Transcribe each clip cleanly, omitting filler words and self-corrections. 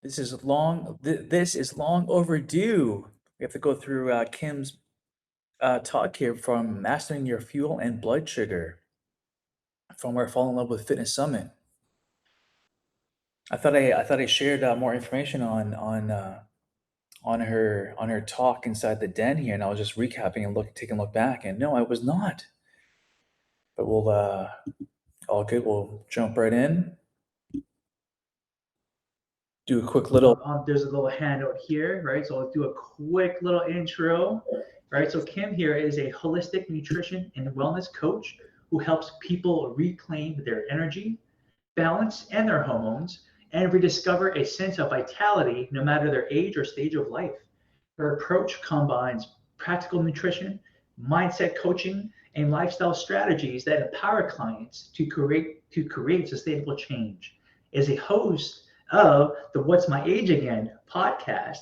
This is long overdue. We have to go through Kim's talk here from mastering your fuel and blood sugar from our Fall in Love with Fitness Summit. I thought I shared more information on her talk inside the den here, and I was just recapping and taking a look back, and no, I was not. But we'll all good. We'll jump right in. Do a quick little. There's a little handout here, right? So I'll do a quick little intro, right? So Kim here is a holistic nutrition and wellness coach who helps people reclaim their energy, balance, and their hormones, and rediscover a sense of vitality no matter their age or stage of life. Her approach combines practical nutrition, mindset coaching, and lifestyle strategies that empower clients to create sustainable change. As a host of the What's My Age Again podcast,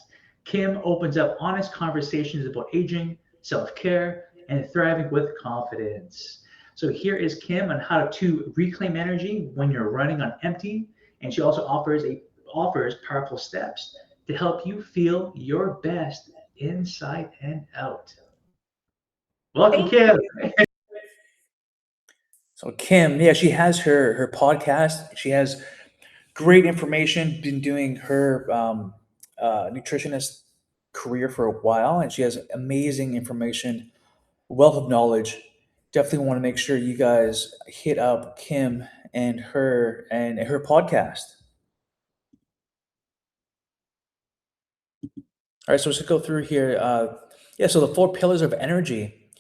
Kim opens up honest conversations about aging, self-care, and thriving with confidence. So here is Kim on how to reclaim energy when you're running on empty, and she also offers powerful steps to help you feel your best inside and out. Welcome, Kim. So Kim, yeah, she has her podcast. She has great information. Been doing her nutritionist career for a while, and she has amazing information, wealth of knowledge. Definitely want to make sure you guys hit up Kim and her podcast. All right, so let's go through here. Yeah, so the four pillars of energy,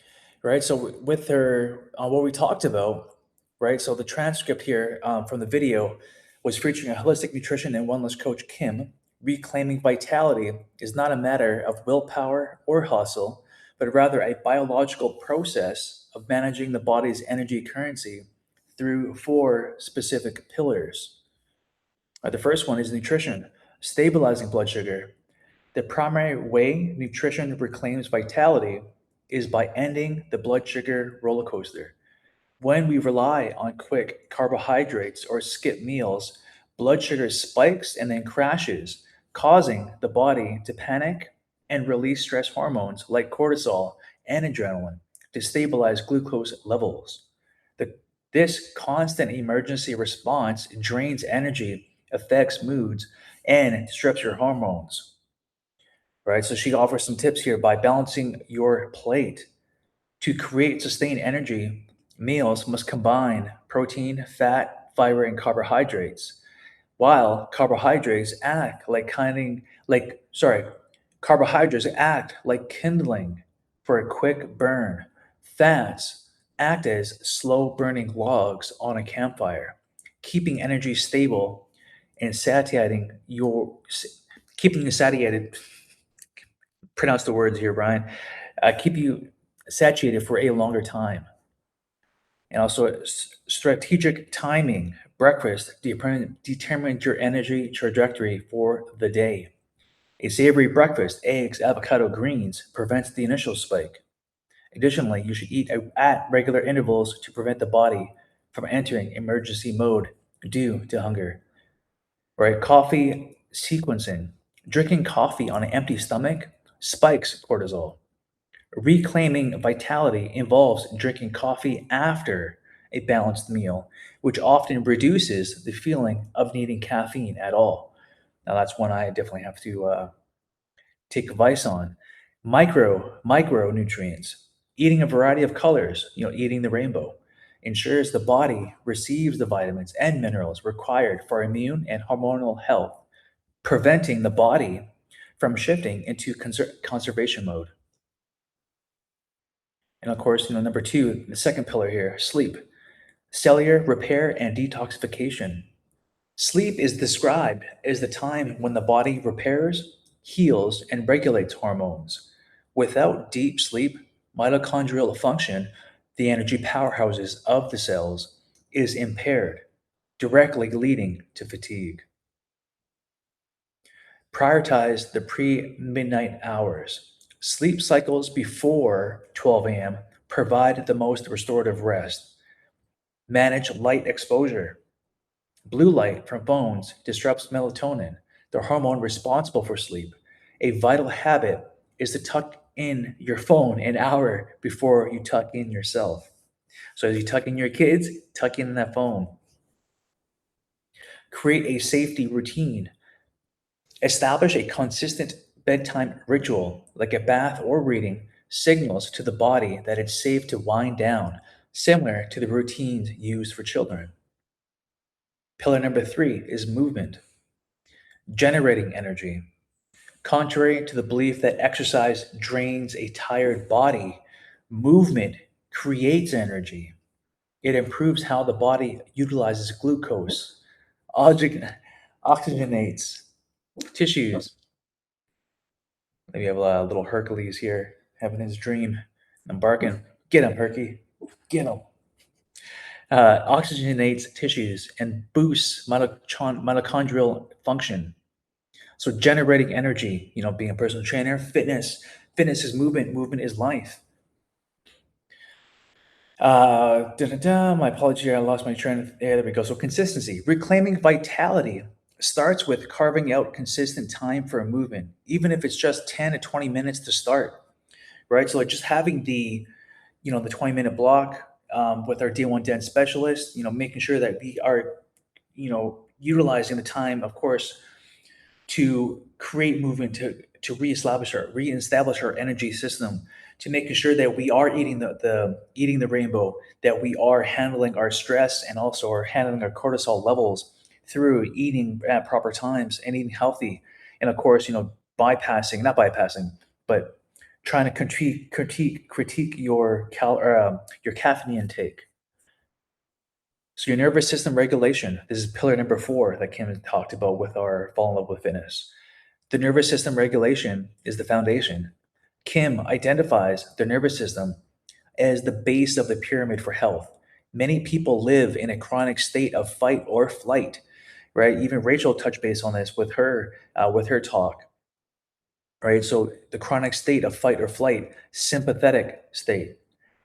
right? So with her, what we talked about, right? So the transcript here from the video was featuring a holistic nutrition and wellness coach, Kim. Reclaiming vitality is not a matter of willpower or hustle, but rather a biological process of managing the body's energy currency through four specific pillars. The first one is nutrition, stabilizing blood sugar. The primary way nutrition reclaims vitality is by ending the blood sugar roller coaster. When we rely on quick carbohydrates or skip meals, blood sugar spikes and then crashes, causing the body to panic and release stress hormones like cortisol and adrenaline to stabilize glucose levels. The, this constant emergency response drains energy, affects moods, and disrupts your hormones. Right? So she offers some tips here by balancing your plate. To create sustained energy, meals must combine protein, fat, fiber, and carbohydrates. While carbohydrates act like kindling for a quick burn. Fats act as slow burning logs on a campfire, keeping energy stable and keeping you satiated. Pronounce the words here, Brian. Keep you satiated for a longer time. And also strategic timing. Breakfast determines your energy trajectory for the day. A savory breakfast, eggs, avocado, greens, prevents the initial spike. Additionally, you should eat at regular intervals to prevent the body from entering emergency mode due to hunger. Right? Coffee sequencing. Drinking coffee on an empty stomach spikes cortisol. Reclaiming vitality involves drinking coffee after a balanced meal, which often reduces the feeling of needing caffeine at all. Now, that's one I definitely have to take advice on. Micronutrients. Eating a variety of colors, eating the rainbow, ensures the body receives the vitamins and minerals required for immune and hormonal health, preventing the body from shifting into conservation mode. And of course, number two, the second pillar here, sleep, cellular repair and detoxification. Sleep is described as the time when the body repairs, heals, and regulates hormones. Without deep sleep, mitochondrial function, the energy powerhouses of the cells, is impaired, directly leading to fatigue. Prioritize the pre midnight hours. Sleep cycles before 12 a.m. provide the most restorative rest. Manage light exposure. Blue light from phones disrupts melatonin, the hormone responsible for sleep. A vital habit is to tuck in your phone an hour before you tuck in yourself. So as you tuck in your kids, tuck in that phone. Create a safety routine. Establish a consistent bedtime ritual, like a bath or reading, signals to the body that it's safe to wind down, similar to the routines used for children. Pillar number 3 is movement, generating energy. Contrary to the belief that exercise drains a tired body, movement creates energy. It improves how the body utilizes glucose, oxygenates tissues. Maybe have a little Hercules here having his dream and barking. Get him, Herky. Get him. Oxygenates tissues and boosts mitochondrial function. So generating energy, being a personal trainer, fitness is movement, movement is life. My apology here, I lost my train of there we go. So consistency. Reclaiming vitality starts with carving out consistent time for a movement, even if it's just 10 to 20 minutes to start, right? So like just having the 20-minute block with our D1 Den specialist, making sure that we are, utilizing the time, of course, to create movement, to reestablish our energy system, to making sure that we are eating the rainbow, that we are handling our stress and also are handling our cortisol levels through eating at proper times and eating healthy, and of course, not bypassing, but trying to critique your caffeine intake. So your nervous system regulation. This is pillar number 4 that Kim talked about with our Fall in Love with Fitness. The nervous system regulation is the foundation. Kim identifies the nervous system as the base of the pyramid for health. Many people live in a chronic state of fight or flight, right? Even Rachel touched base on this with her talk, right? So the chronic state of fight or flight, sympathetic state,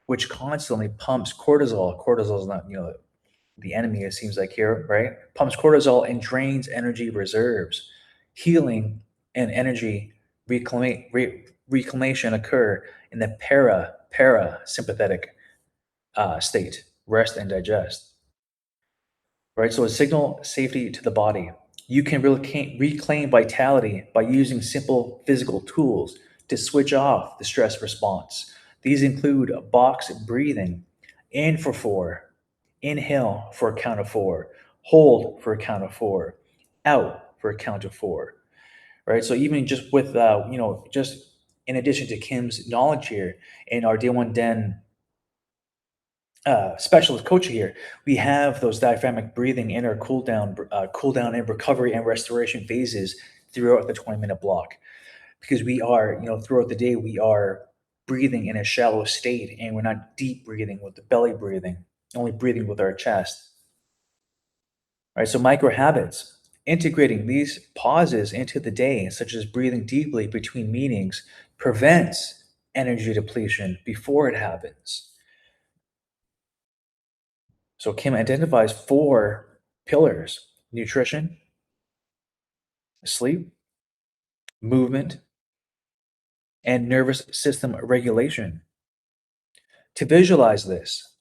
which constantly pumps cortisol. Cortisol is not, the enemy, it seems like here, right? Pumps cortisol and drains energy reserves. Healing and energy reclamation occur in the parasympathetic state, rest and digest, right? So a signal safety to the body. You can reclaim vitality by using simple physical tools to switch off the stress response. These include box breathing, in for 4, inhale for a count of 4, hold for a count of 4, out for a count of 4, right? So even just with, just in addition to Kim's knowledge here in our D1 Den specialist coach here, we have those diaphragmatic breathing in our cool down and recovery and restoration phases throughout the 20-minute block, because we are, throughout the day, we are breathing in a shallow state and we're not deep breathing with the belly breathing, only breathing with our chest. All right, so micro habits. Integrating these pauses into the day, such as breathing deeply between meetings, prevents energy depletion before it happens. So Kim identifies 4 pillars: nutrition, sleep, movement, and nervous system regulation. To visualize this,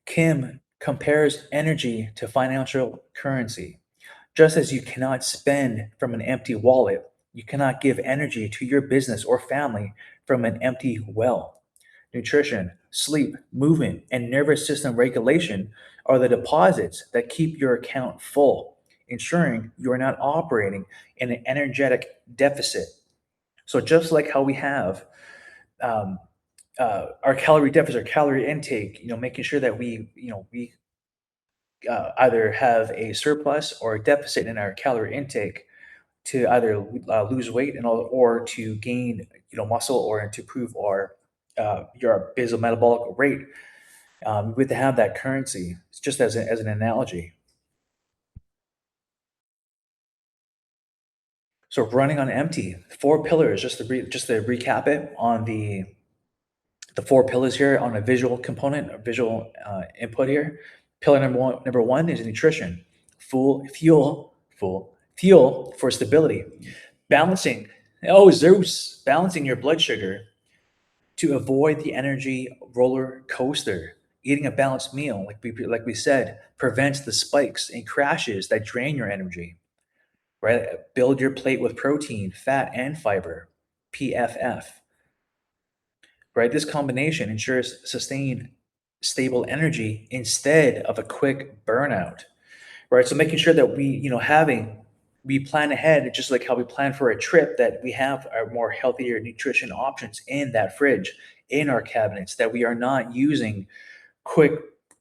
Kim compares energy to financial currency. Just as you cannot spend from an empty wallet, you cannot give energy to your business or family from an empty well. Nutrition, sleep, movement, and nervous system regulation are the deposits that keep your account full, ensuring you are not operating in an energetic deficit. So just like how we have um, our calorie deficit, our calorie intake, making sure that we either have a surplus or a deficit in our calorie intake to either lose weight or to gain muscle or to improve your basal metabolic rate. We have to have that currency. It's just as an analogy. So running on empty, 4 pillars. Just to recap it on the 4 pillars here on a visual component, a visual input here. Pillar number one is nutrition. Fuel Fuel for stability. Balancing. Oh, Zeus, balancing your blood sugar to avoid the energy roller coaster. Eating a balanced meal, like we said, prevents the spikes and crashes that drain your energy. Right? Build your plate with protein, fat, and fiber. PFF. Right? This combination ensures sustained, stable energy instead of a quick burnout. Right? So making sure that we plan ahead, just like how we plan for a trip, that we have our more healthier nutrition options in that fridge, in our cabinets, that we are not using quick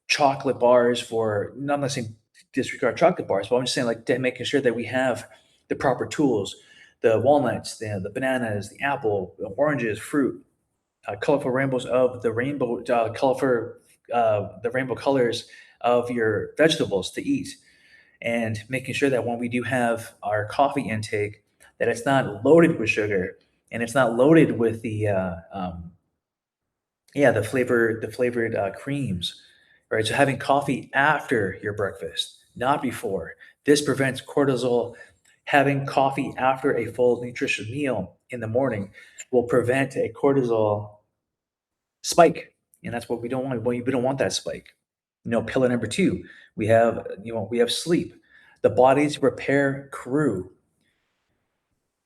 chocolate bars for, not I'm not saying disregard chocolate bars, but I'm just saying like making sure that we have the proper tools, the walnuts, the bananas, the apple, the oranges, fruit, colorful rainbows of the rainbow, the rainbow colors of your vegetables to eat, and making sure that when we do have our coffee intake, that it's not loaded with sugar and it's not loaded with the flavored creams, right? So having coffee after your breakfast, not before. This prevents cortisol. Having coffee after a full nutritious meal in the morning will prevent a cortisol spike, and that's what we don't want. We don't want that spike. Pillar number two, we have sleep, the body's repair crew.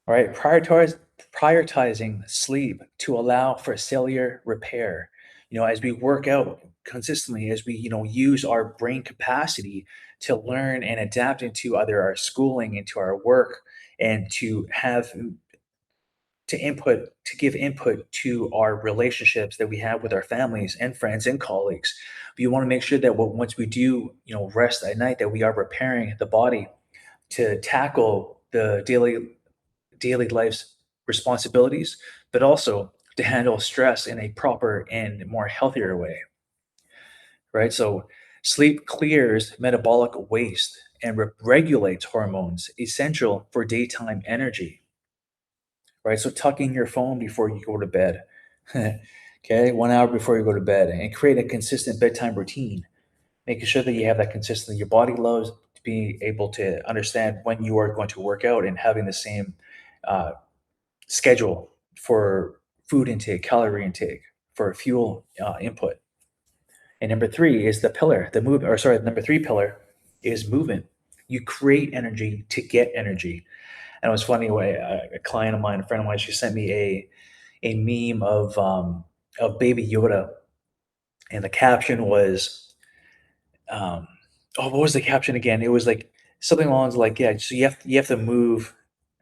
Right, prioritizing sleep to allow for cellular repair. As we work out consistently, as we use our brain capacity to learn and adapt into either our schooling, into our work, and to give input to our relationships that we have with our families and friends and colleagues. We want to make sure that once we do, rest at night, that we are preparing the body to tackle the daily life's responsibilities, but also to handle stress in a proper and more healthier way. Right? So sleep clears metabolic waste and regulates hormones essential for daytime energy. Right? So tuck in your phone before you go to bed. Okay, 1 hour before you go to bed, and create a consistent bedtime routine, making sure that you have that consistency. Your body loves to be able to understand when you are going to work out, and having the same uh, schedule for food intake, calorie intake, for fuel input. And number three is the pillar, the move, or sorry, the number three pillar is movement. You create energy to get energy. And it was funny, a client of mine, a friend of mine, she sent me a meme of Baby Yoda, and the caption was, um, oh, what was the caption again? It was like something along the like, yeah, so you have to move,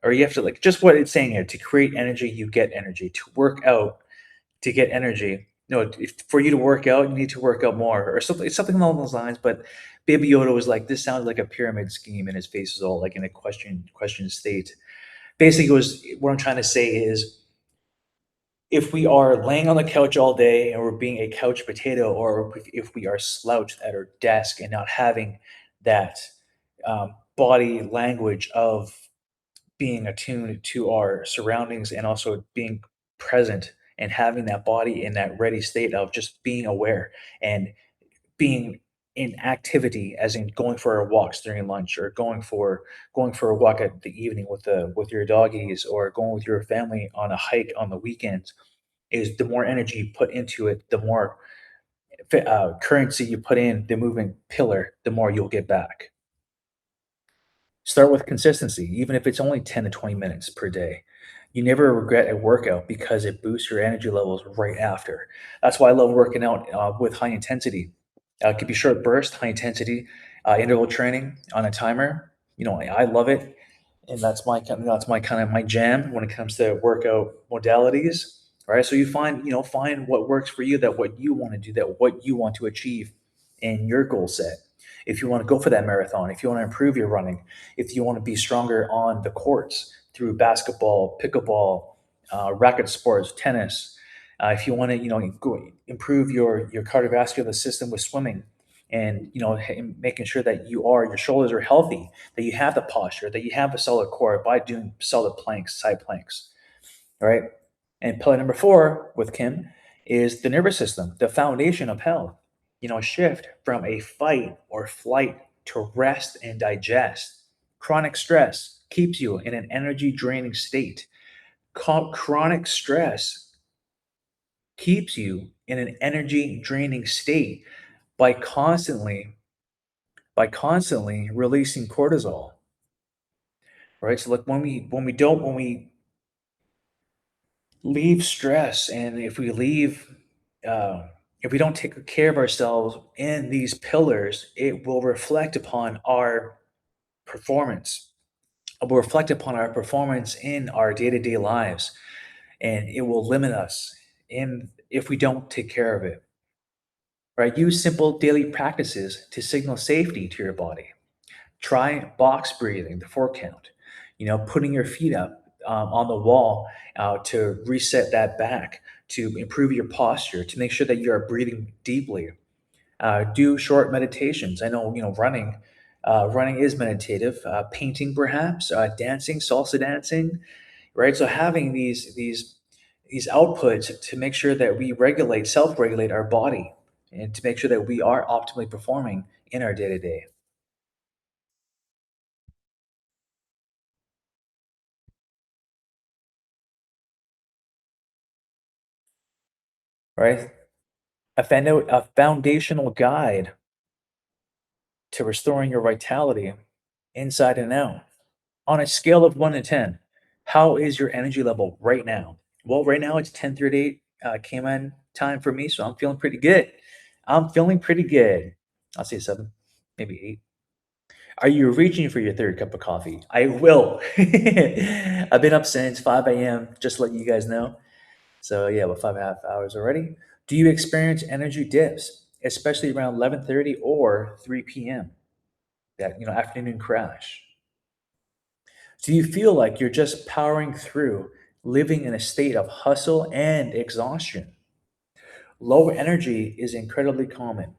or you have to, like, just what it's saying here: to create energy, you get energy; to work out, to get energy. No, for you to work out, you need to work out more, or something along those lines. But Baby Yoda was like, this sounds like a pyramid scheme, and his face is all like in a question state. Basically, what I'm trying to say is, if we are laying on the couch all day and we're being a couch potato, or if we are slouched at our desk and not having that body language of being attuned to our surroundings, and also being present, and having that body in that ready state of just being aware and being in activity, as in going for our walks during lunch, or going for a walk at the evening with your doggies, or going with your family on a hike on the weekends, is the more energy you put into it, the more currency you put in the movement pillar, the more you'll get back. Start with consistency, even if it's only 10 to 20 minutes per day. You never regret a workout because it boosts your energy levels right after. That's why I love working out with high intensity. It could be short burst, high intensity, interval training on a timer. I love it, and that's my jam when it comes to workout modalities. Right. So find what works for you, that what you want to do, that what you want to achieve in your goal set. If you want to go for that marathon, if you want to improve your running, if you want to be stronger on the courts through basketball, pickleball, racket sports, tennis, if you want to, improve your cardiovascular system with swimming, and making sure that your shoulders are healthy, that you have the posture, that you have a solid core by doing solid planks, side planks, right? And pillar number four with Kim is the nervous system, the foundation of health. Shift from a fight or flight to rest and digest. Chronic stress keeps you in an energy draining state. Chronic stress keeps you in an energy draining state by constantly releasing cortisol, right? So like when we leave stress, and uh, if we don't take care of ourselves in these pillars, it will reflect upon our performance. It will reflect upon our performance in our day-to-day lives, and it will limit us in if we don't take care of it. Right? Use simple daily practices to signal safety to your body. Try box breathing, the 4 count. Putting your feet up on the wall to reset that back, to improve your posture, to make sure that you are breathing deeply. Do short meditations. I know, running. Running is meditative. Painting, perhaps. Dancing, salsa dancing, right? So having these outputs to make sure that we self-regulate our body, and to make sure that we are optimally performing in our day to day. Right? A foundational guide to restoring your vitality inside and out. On a scale of 1 to 10, how is your energy level right now? Well, right now it's 10:38 came in time for me, so I'm feeling pretty good. I'm feeling pretty good. I'll say 7, maybe 8. Are you reaching for your third cup of coffee? I will. I've been up since 5 a.m., just to let you guys know. So yeah, about 5.5 hours already. Do you experience energy dips, especially around 11:30 or 3 p.m.? That afternoon crash. Do you feel like you're just powering through, living in a state of hustle and exhaustion? Low energy is incredibly common,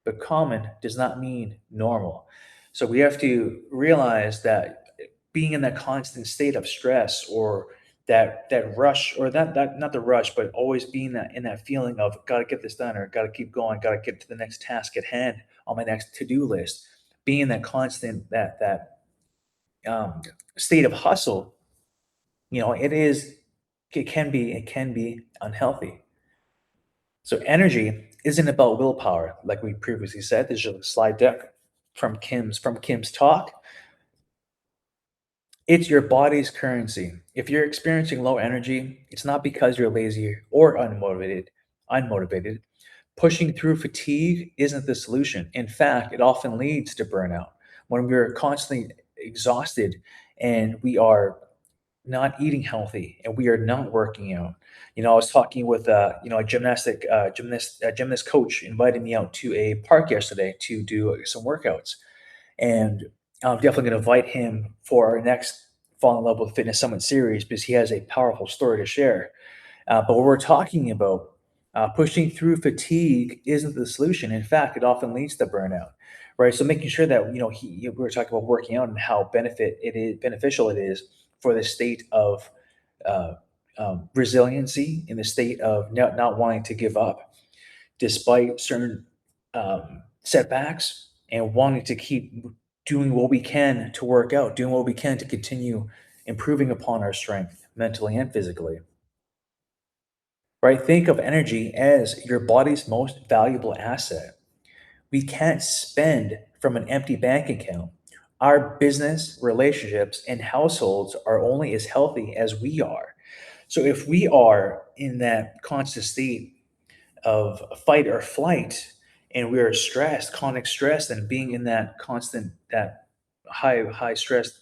but common does not mean normal. So we have to realize that being in that constant state of stress, or that rush, or that not the rush, but always being in that feeling of got to get this done, or got to keep going, got to get to the next task at hand on my next to-do list, being in that constant um, state of hustle, it can be unhealthy. So energy isn't about willpower, like we previously said. There's a slide deck from Kim's talk. It's your body's currency. If you're experiencing low energy, it's not because you're lazy or unmotivated. Pushing through fatigue isn't the solution. In fact, it often leads to burnout. When we're constantly exhausted and we are not eating healthy and we are not working out. I was talking with a gymnast coach invited me out to a park yesterday to do some workouts, and I'm definitely going to invite him for our next Fall in Love with Fitness Summit series, because he has a powerful story to share. But what we're talking about, pushing through fatigue isn't the solution. In fact, it often leads to burnout, right? So making sure that we were talking about working out and how beneficial it is for the state of uh, resiliency, in the state of not wanting to give up despite certain setbacks, and wanting to keep doing what we can to work out, doing what we can to continue improving upon our strength mentally and physically. Right? Think of energy as your body's most valuable asset. We can't spend from an empty bank account. Our business, relationships, and households are only as healthy as we are. So if we are in that constant state of fight or flight, and we are stressed, chronic stress, and being in that constant, that high stress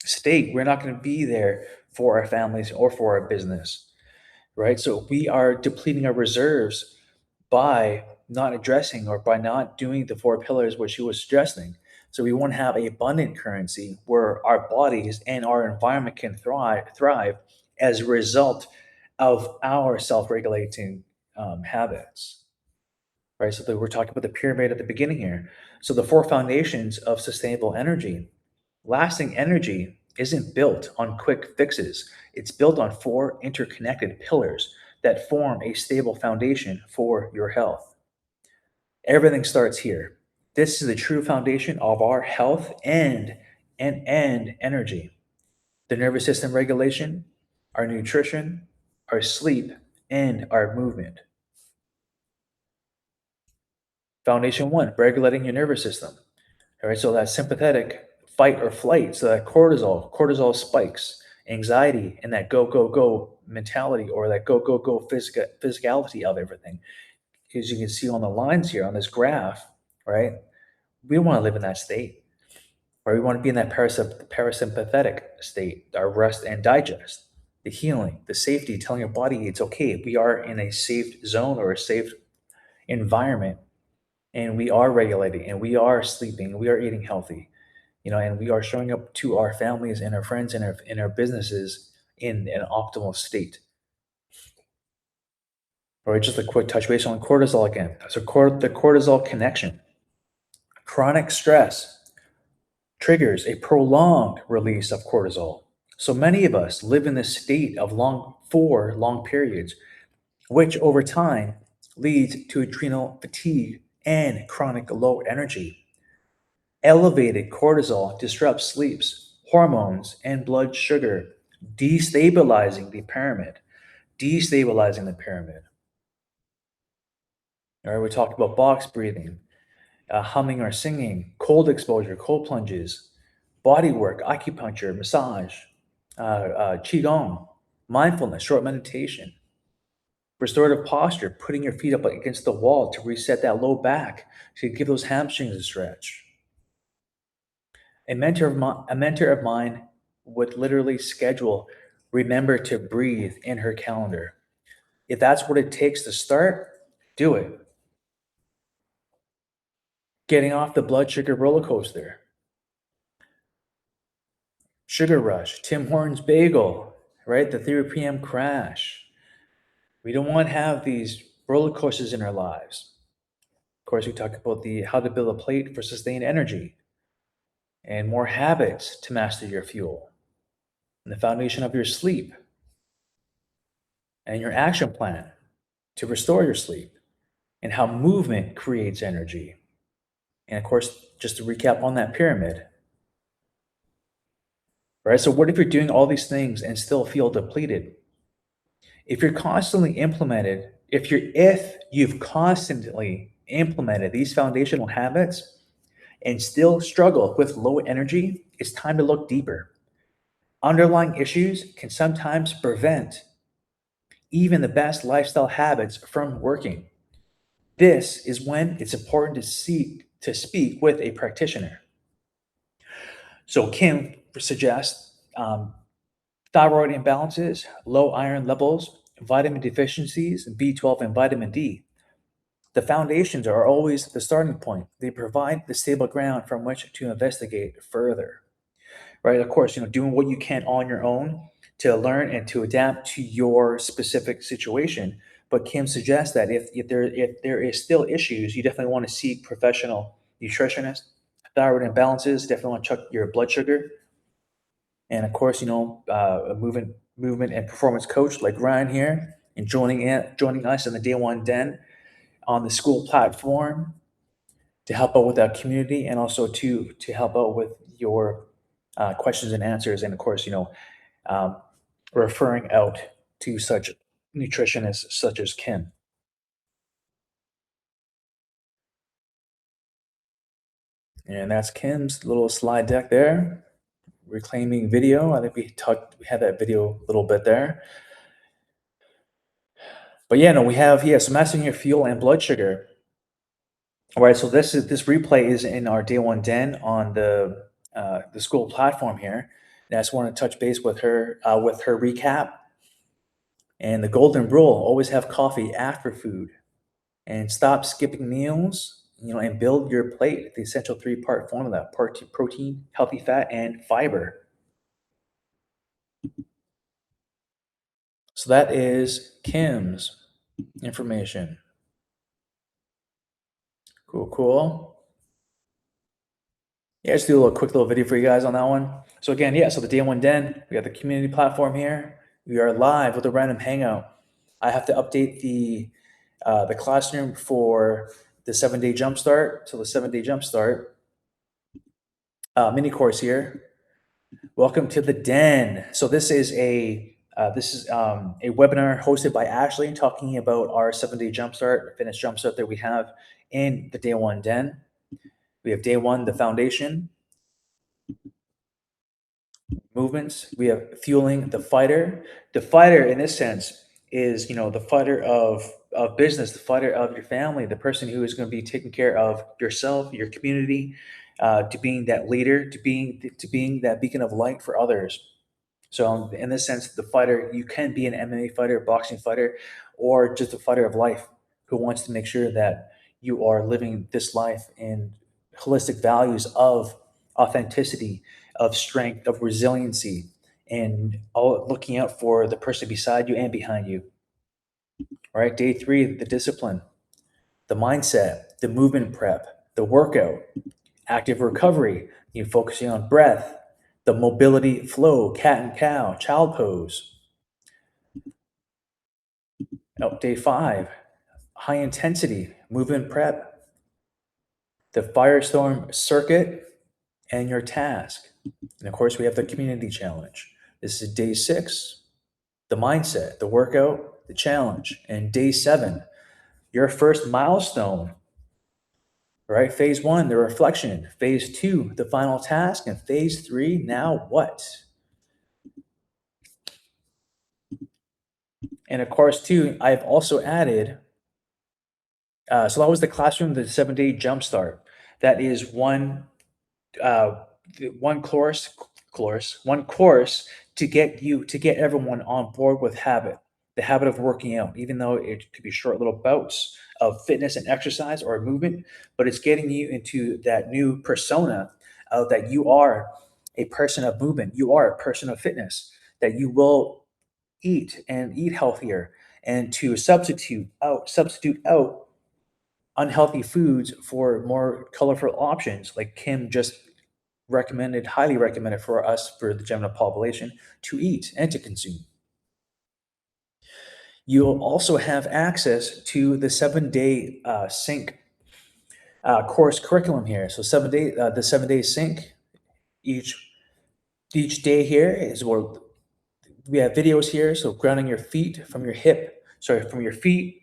state, we're not going to be there for our families or for our business, right? So we are depleting our reserves by not addressing, or by not doing the 4 pillars which he was suggesting. So we want to have a abundant currency where our bodies and our environment can thrive as a result of our self-regulating habits. Right. So we're talking about the pyramid at the beginning here. So the 4 foundations of sustainable energy. Lasting energy isn't built on quick fixes. It's built on 4 interconnected pillars that form a stable foundation for your health. Everything starts here. This is the true foundation of our health and and energy, the nervous system regulation, our nutrition, our sleep, and our movement. Foundation one, regulating your nervous system. All right, so that sympathetic fight or flight, so that cortisol spikes, anxiety, and that go, go, go mentality, or that go, go, go physicality of everything. As you can see on the lines here on this graph, right? We don't want to live in that state, right? We want to be in that parasympathetic state, our rest and digest, the healing, the safety, telling your body it's okay. We are in a safe zone or a safe environment, and we are regulating, and we are sleeping, and we are eating healthy, and we are showing up to our families and our friends and our businesses in an optimal state. All right, just a quick touch base on cortisol again. So the cortisol connection. Chronic stress triggers a prolonged release of cortisol. So many of us live in this state of long periods, which over time leads to adrenal fatigue and chronic low energy. Elevated cortisol disrupts sleeps, hormones, and blood sugar, destabilizing the pyramid. Destabilizing the pyramid. All right, we talked about box breathing, humming or singing, cold exposure, cold plunges, body work, acupuncture, massage, qigong, mindfulness, short meditation, restorative posture, putting your feet up against the wall to reset that low back, to give those hamstrings a stretch. A mentor of mine would literally schedule remember to breathe in her calendar. If that's what it takes to start, do it. Getting off the blood sugar roller coaster. Sugar rush, Tim Hortons bagel, right? The 3 p.m. crash. We don't want to have these roller coasters in our lives. Of course, we talk about the how to build a plate for sustained energy and more habits to master your fuel, and the foundation of your sleep and your action plan to restore your sleep, and how movement creates energy. And of course, just to recap on that pyramid, right? So, what if you're doing all these things and still feel depleted? If you've constantly implemented these foundational habits and still struggle with low energy, it's time to look deeper. Underlying issues can sometimes prevent even the best lifestyle habits from working. This is when it's important to speak with a practitioner. So Kim suggests thyroid imbalances, low iron levels, vitamin deficiencies, B12 and vitamin D. The foundations are always the starting point. They provide the stable ground from which to investigate further. Right? Of course, doing what you can on your own to learn and to adapt to your specific situation. But Kim suggests that if there is still issues, you definitely want to seek professional nutritionist. Thyroid imbalances, definitely want to check your blood sugar. And of course, a movement and performance coach like Ryan here, and joining us in the Day One Den on the school platform to help out with our community, and also to help out with your questions and answers, and of course, um, referring out to such nutritionists such as Kim. And that's Kim's little slide deck there, reclaiming video. I think we had that video a little bit there. But yeah, no, we have, so mastering your fuel and blood sugar. All right, so this replay is in our Day One Den on the school platform here. And I just want to touch base with her recap. And the golden rule: always have coffee after food, and stop skipping meals. And build your plate. The essential 3-part formula: protein, healthy fat, and fiber. So that is Kim's information. Cool. Yeah, just do a quick little video for you guys on that one. So again, so the Day One Den, we got the community platform here. We are live with a random hangout. I have to update the classroom for the 7-day jumpstart. So the 7-day jumpstart mini course here. Welcome to the Den. So this is a webinar hosted by Ashley talking about our 7-day jumpstart, fitness jumpstart that we have in the day one Den. We have day one, the foundation, movements. We have fueling the fighter. The fighter, in this sense, is the fighter of business, the fighter of your family, the person who is going to be taking care of yourself, your community, to being that leader, to being that beacon of light for others. So in this sense, the fighter, you can be an MMA fighter, boxing fighter, or just a fighter of life who wants to make sure that you are living this life in holistic values of authenticity, of strength, of resiliency, and all looking out for the person beside you and behind you. All right, day three, the discipline, the mindset, the movement prep, the workout, active recovery, you focusing on breath, the mobility flow, cat and cow, child pose. Day five, high intensity, movement prep, the firestorm circuit, and your task. And of course, we have the community challenge. This is day six, the mindset, the workout, the challenge. And day seven, your first milestone. Right? Phase one, the reflection. Phase two, the final task. And phase three, now what? And of course, too, I've also added, so that was the classroom, the 7-day jumpstart. That is uh, one course to get everyone on board with the habit of working out, even though it could be short little bouts of fitness and exercise or movement, but it's getting you into that new persona of that you are a person of movement, you are a person of fitness, that you will eat healthier and to substitute out unhealthy foods for more colorful options like Kim just highly recommended for us, for the general population, to eat and to consume. You'll also have access to the 7-day sync course curriculum here. So the 7-day sync, each day here is where we have videos here. So grounding your feet from your feet,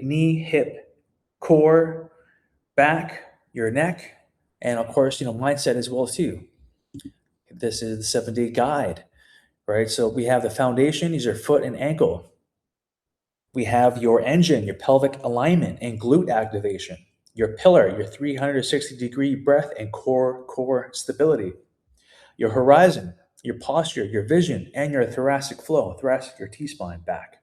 knee, hip, core, back, your neck, and of course, mindset as well too. This is the 7-day guide, right? So we have the foundation, these are foot and ankle. We have your engine, your pelvic alignment and glute activation, your pillar, your 360-degree breath and core stability, your horizon, your posture, your vision, and your thoracic flow, your T-spine back.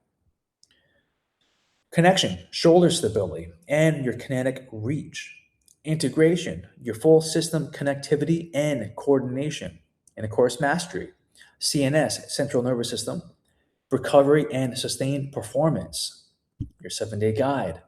Connection, shoulder stability, and your kinetic reach. Integration, your full system connectivity and coordination. And of course, mastery, CNS, central nervous system, recovery and sustained performance, your 7-day guide.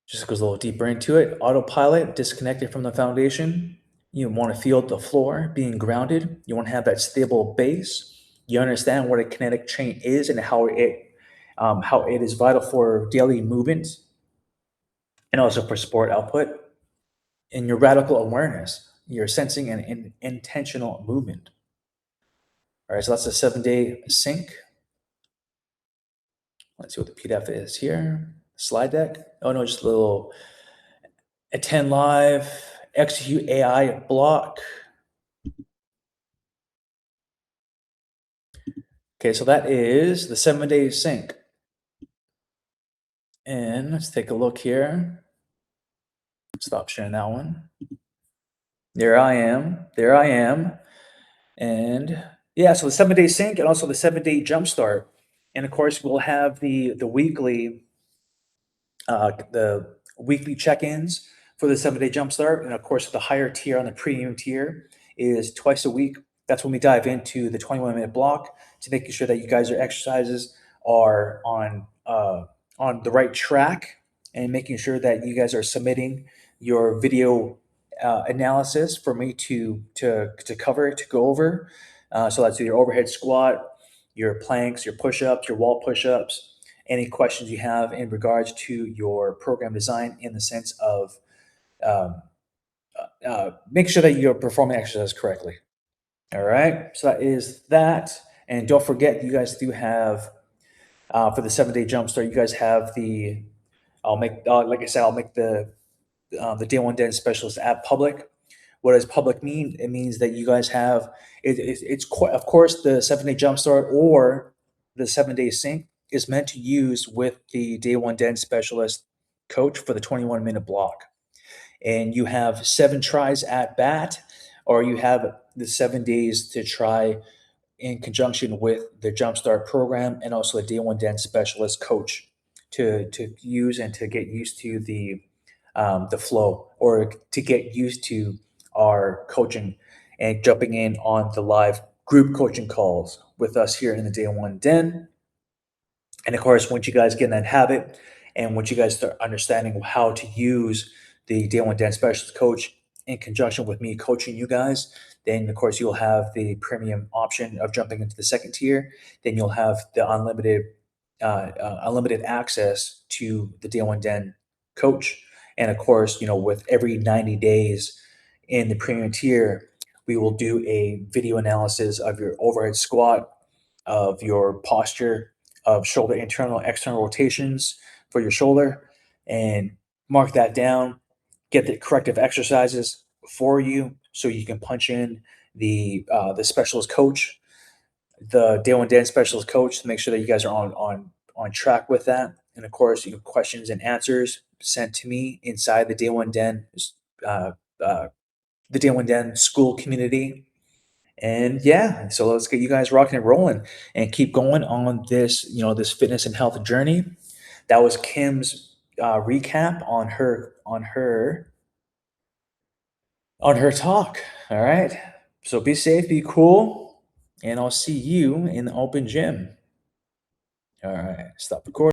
Just goes a little deeper into it. Autopilot, disconnected from the foundation. You want to feel the floor, being grounded. You want to have that stable base. You understand what a kinetic chain is and how it is vital for daily movement and also for sport output. And your radical awareness, your sensing and intentional movement. All right, so that's a 7-day sync. Let's see what the PDF is here. Slide deck. Oh no, just a little attend live, execute AI block. Okay, so that is the 7-day sync. And let's take a look here. Stop sharing that one. There I am. And yeah, so the 7-day sync and also the 7-day jumpstart. And of course, we'll have the weekly check-ins for the 7-day jumpstart. And of course, the higher tier on the premium tier is twice a week. That's when we dive into the 21-minute block to making sure that you guys' exercises are on the right track and making sure that you guys are submitting your video analysis for me to cover, to go over. So that's your overhead squat, your planks, your push-ups, your wall push-ups, any questions you have in regards to your program design in the sense of make sure that you're performing exercise correctly. All right. So that is that. And don't forget, you guys do have for the 7 day jumpstart. You guys have the. I'll make like I said. I'll make the day one den specialist app public. What does public mean? It means that you guys have it's quite, of course, the 7 day jumpstart or the 7 day sync is meant to use with the day one den specialist coach for the 21-minute block. And you have 7 tries at bat, or you have the 7 days to try in conjunction with the Jumpstart program and also the day one den specialist coach to use and to get used to the flow, or to get used to our coaching and jumping in on the live group coaching calls with us here in the day one den. And of course, once you guys get in that habit and once you guys start understanding how to use the day one dance specialist coach in conjunction with me coaching you guys, then of course you'll have the premium option of jumping into the second tier. Then you'll have the unlimited access to the day one den coach. And of course, with every 90 days in the premium tier, we will do a video analysis of your overhead squat, of your posture, of shoulder internal, external rotations for your shoulder, and mark that down, get the corrective exercises for you so you can punch in the specialist coach, the day one dance specialist coach, to make sure that you guys are on track with that. And of course, you have questions and answers sent to me inside uh, uh, the day one den school community. And yeah, so let's get you guys rocking and rolling and keep going on this fitness and health journey. That was Kim's recap on her talk. All right. So be safe, be cool, and I'll see you in the open gym. All right. Stop recording.